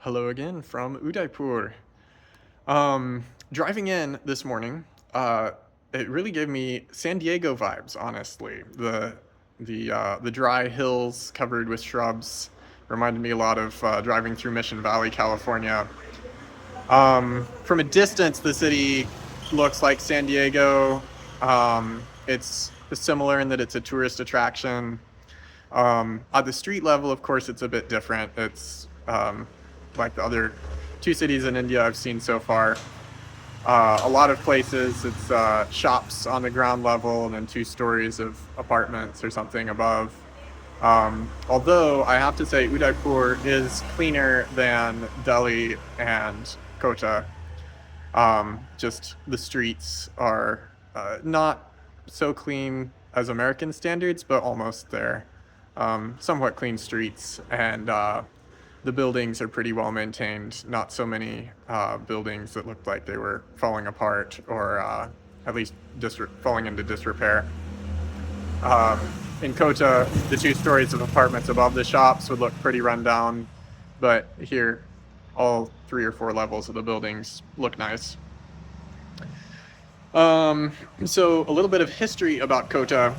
Hello again from Udaipur. Driving in this morning, it really gave me San Diego vibes. Honestly, the dry hills covered with shrubs reminded me a lot of driving through Mission Valley, California. From a distance, the city looks like San Diego. It's similar in that it's a tourist attraction. At the street level, of course, it's a bit different. It's like the other two cities in India I've seen so far. A lot of places, it's shops on the ground level and then 2 stories of apartments or something above. Although I have to say, Udaipur is cleaner than Delhi and Kota. Just the streets are not so clean as American standards, but almost there. Somewhat clean streets, and the buildings are pretty well maintained. Not so many buildings that looked like they were falling apart or at least falling into disrepair. Um, in Kota, the 2 stories of apartments above the shops would look pretty run down, but here, all 3 or 4 levels of the buildings look nice. So a little bit of history about Kota.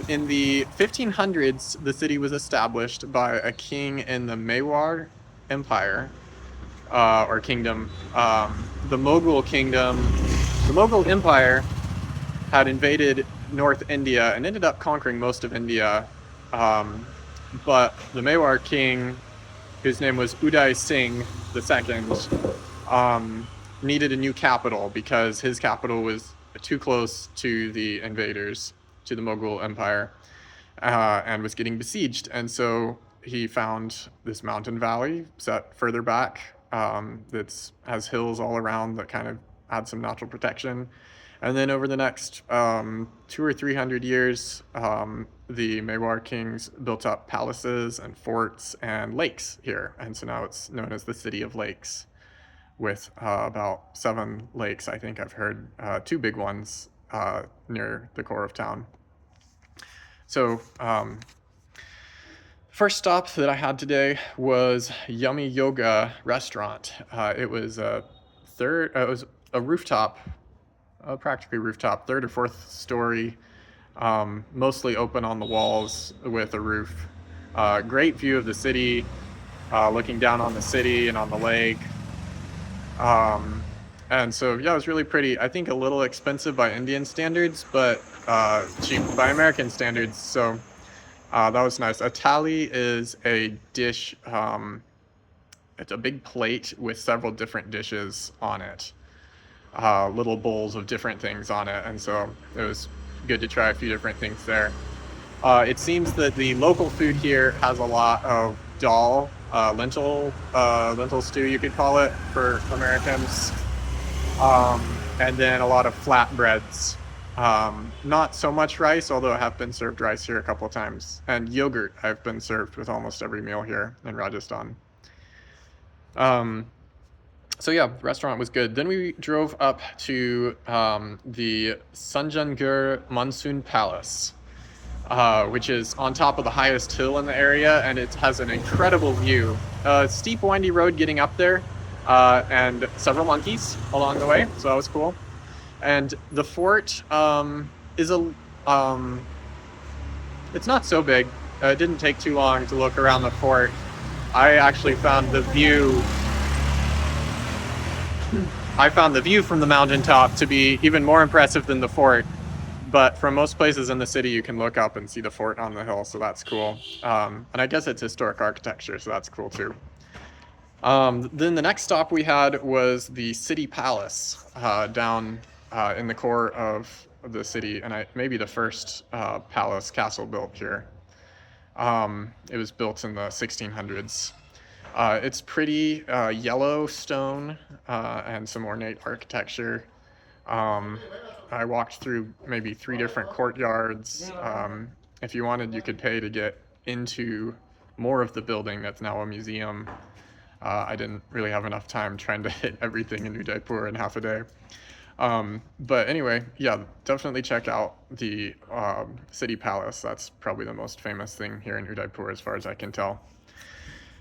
In the 1500s, the city was established by a king in the Mewar Empire, or kingdom. The Mughal Empire had invaded North India and ended up conquering most of India. Um, but the Mewar king, whose name was Uday Singh II, um, needed a new capital because his capital was too close to the invaders, to the Mughal Empire, and was getting besieged. And so he found this mountain valley set further back that has hills all around that kind of add some natural protection. And then over the next 200 or 300 years, the Mewar kings built up palaces and forts and lakes here. And so now it's known as the City of Lakes, with about 7 lakes, I think I've heard, 2 big ones near the core of town. So, first stop that I had today was Yummy Yoga Restaurant. It was it was a rooftop, practically rooftop, 3rd or 4th story, mostly open on the walls with a roof. Great view of the city, looking down on the city and on the lake. Um, and so, yeah, it was really pretty. I think a little expensive by Indian standards, but cheap by American standards. So that was nice. A thali is a dish. It's a big plate with several different dishes on it, little bowls of different things on it. And so it was good to try a few different things there. It seems that the local food here has a lot of dal, lentil stew, you could call it for Americans, um, and then a lot of flatbreads. Not so much rice, although I have been served rice here a couple of times, and yogurt I've been served with almost every meal here in Rajasthan. Um, so yeah, the restaurant was good. Then we drove up to the Sanjangur Monsoon Palace, which is on top of the highest hill in the area, and it has an incredible view. Steep, windy road getting up there, and several monkeys along the way, so that was cool. And the fort is it's not so big. It didn't take too long to look around the fort. I actually found the view. I found the view from the mountaintop to be even more impressive than the fort. But from most places in the city, you can look up and see the fort on the hill, so that's cool. And I guess it's historic architecture, so that's cool too. Then the next stop we had was the city palace, down in the core of the city, and maybe the first palace castle built here. It was built in the 1600s. It's pretty yellow stone and some ornate architecture. Um, I walked through maybe 3 different courtyards. If you wanted, you could pay to get into more of the building that's now a museum. I didn't really have enough time trying to hit everything in Udaipur in half a day. But anyway, yeah, definitely check out the city palace. That's probably the most famous thing here in Udaipur as far as I can tell.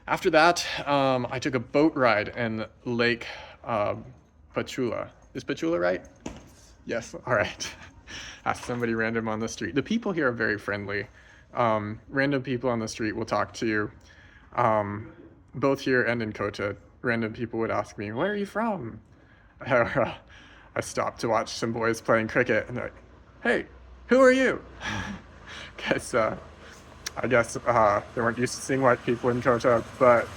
After that, I took a boat ride in Lake Pachula. Is Pachula right? Yes. All right. Ask somebody random on the street. The people here are very friendly. Random people on the street will talk to you. Both here and in Kota, random people would ask me, "Where are you from?" I stopped to watch some boys playing cricket, and they're like, "Hey, who are you?" Because I guess they weren't used to seeing white people in Kota. But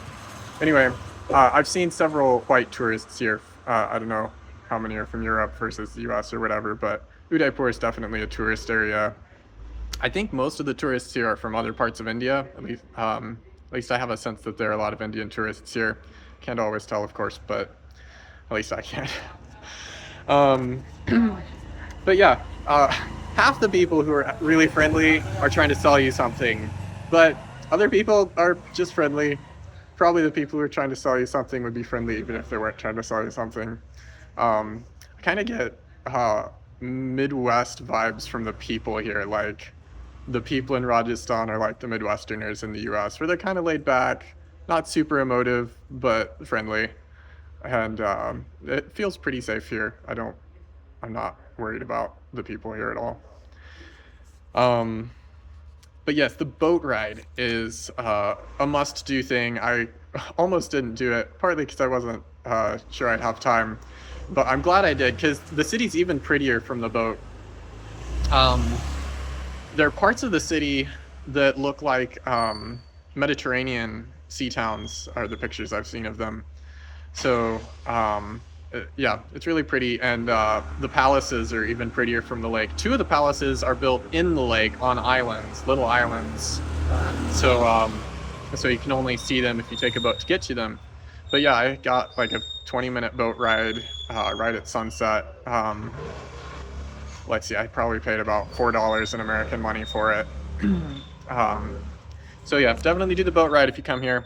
anyway, I've seen several white tourists here. I don't know how many are from Europe versus the US or whatever, but Udaipur is definitely a tourist area. I think most of the tourists here are from other parts of India. At least I have a sense that there are a lot of Indian tourists here. Can't always tell, of course, but at least I can. um, but yeah, half the people who are really friendly are trying to sell you something, but other people are just friendly. Probably the people who are trying to sell you something would be friendly even if they weren't trying to sell you something. I kind of get Midwest vibes from the people here. Like the people in Rajasthan are like the Midwesterners in the US, where they're kind of laid back, not super emotive, but friendly. And it feels pretty safe here. I'm not worried about the people here at all. Um, but yes, the boat ride is a must-do thing. I almost didn't do it, partly because I wasn't sure I'd have time, but I'm glad I did because the city's even prettier from the boat. Um, there are parts of the city that look like Mediterranean sea towns, are the pictures I've seen of them. So yeah, it's really pretty, and the palaces are even prettier from the lake. Two of the palaces are built in the lake on islands, little islands. So so you can only see them if you take a boat to get to them. But yeah, I got like a 20-minute boat ride right at sunset. Let's see, I probably paid about $4 in American money for it. um, so yeah, definitely do the boat ride if you come here.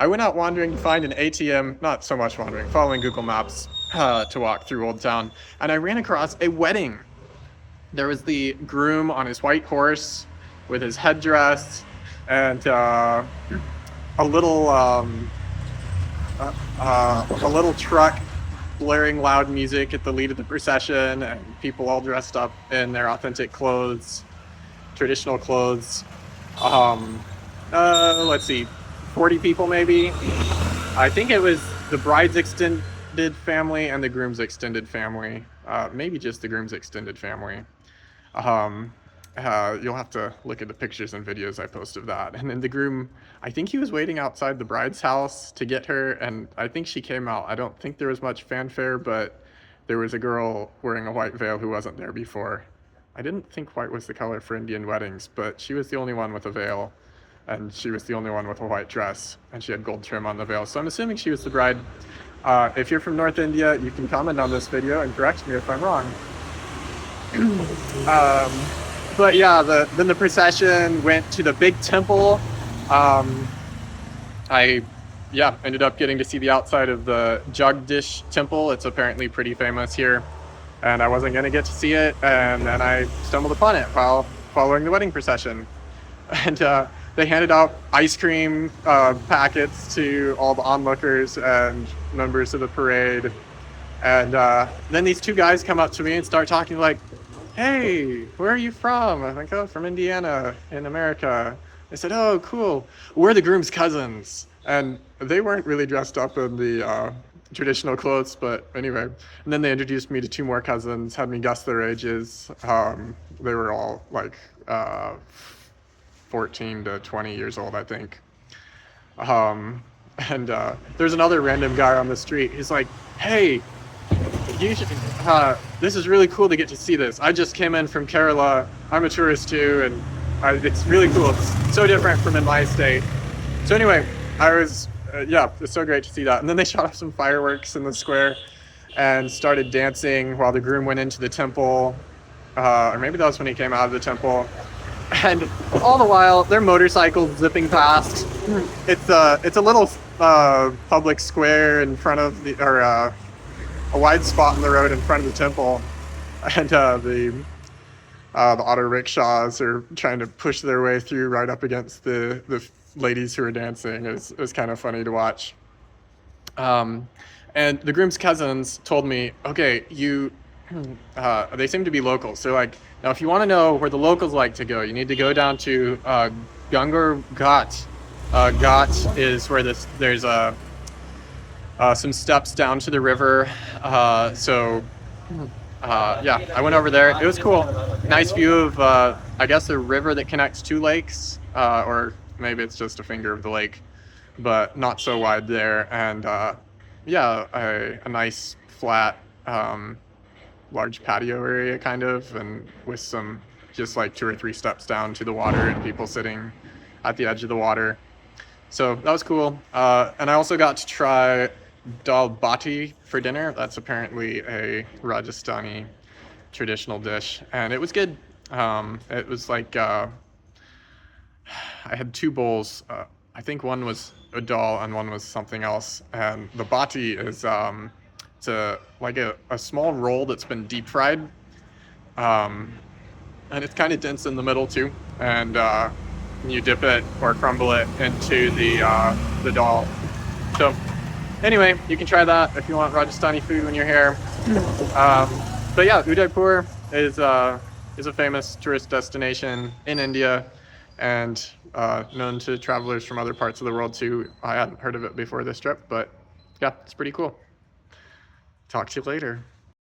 I went out wandering to find an ATM, not so much wandering, following Google Maps to walk through Old Town, and I ran across a wedding. There was the groom on his white horse with his headdress and a little truck blaring loud music at the lead of the procession, and people all dressed up in their authentic clothes, traditional clothes. Let's see, 40 people maybe. I think it was the bride's extended family and the groom's extended family. Maybe just the groom's extended family. Um, you'll have to look at the pictures and videos I post of that. And then the groom, I think he was waiting outside the bride's house to get her, and I think she came out. I don't think there was much fanfare, but there was a girl wearing a white veil who wasn't there before. I didn't think white was the color for Indian weddings, but she was the only one with a veil, and she was the only one with a white dress, and she had gold trim on the veil. So I'm assuming she was the bride. If you're from North India, you can comment on this video and correct me if I'm wrong. But yeah, then the procession went to the big temple. I ended up getting to see the outside of the Jagdish temple. It's apparently pretty famous here, and I wasn't going to get to see it, and then I stumbled upon it while following the wedding procession. And they handed out ice cream packets to all the onlookers and members of the parade. And then these two guys come up to me and start talking like, "Hey, where are you from?" I'm like, "Oh, from Indiana in America." They said, "Oh, cool. We're the groom's cousins." And they weren't really dressed up in the traditional clothes, but anyway. And then they introduced me to two more cousins, had me guess their ages. They were all like 14 to 20 years old, I think. And there's another random guy on the street. He's like, "Hey, you should, this is really cool to get to see this. I just came in from Kerala. I'm a tourist too, and it's really cool. It's so different from in my state." So anyway, it's so great to see that. And then they shot off some fireworks in the square and started dancing while the groom went into the temple. Or maybe that was when he came out of the temple. And all the while, their motorcycles zipping past. It's a little public square in front of a wide spot in the road in front of the temple, and the auto rickshaws are trying to push their way through right up against the ladies who were dancing. It was kind of funny to watch. Um, and the groom's cousins told me, okay, they seem to be locals. They're like, now if you want to know where the locals like to go, you need to go down to Gungur Ghat. Ghat is where there's some steps down to the river. Yeah, I went over there. It was cool. Nice view of, I guess, a river that connects two lakes, or maybe it's just a finger of the lake, but not so wide there. And yeah, a nice flat, large patio area kind of, and with some just like 2 or 3 steps down to the water and people sitting at the edge of the water. So that was cool. And I also got to try dal bati for dinner. That's apparently a Rajasthani traditional dish, and it was good. It was like I had 2 bowls. I think one was a dal and one was something else. And the bati is it's like a small roll that's been deep fried, um, and it's kind of dense in the middle too. And you dip it or crumble it into the dal. So anyway, you can try that if you want Rajasthani food when you're here. But yeah, Udaipur is a famous tourist destination in India, and known to travelers from other parts of the world too. I hadn't heard of it before this trip, but yeah, it's pretty cool. Talk to you later.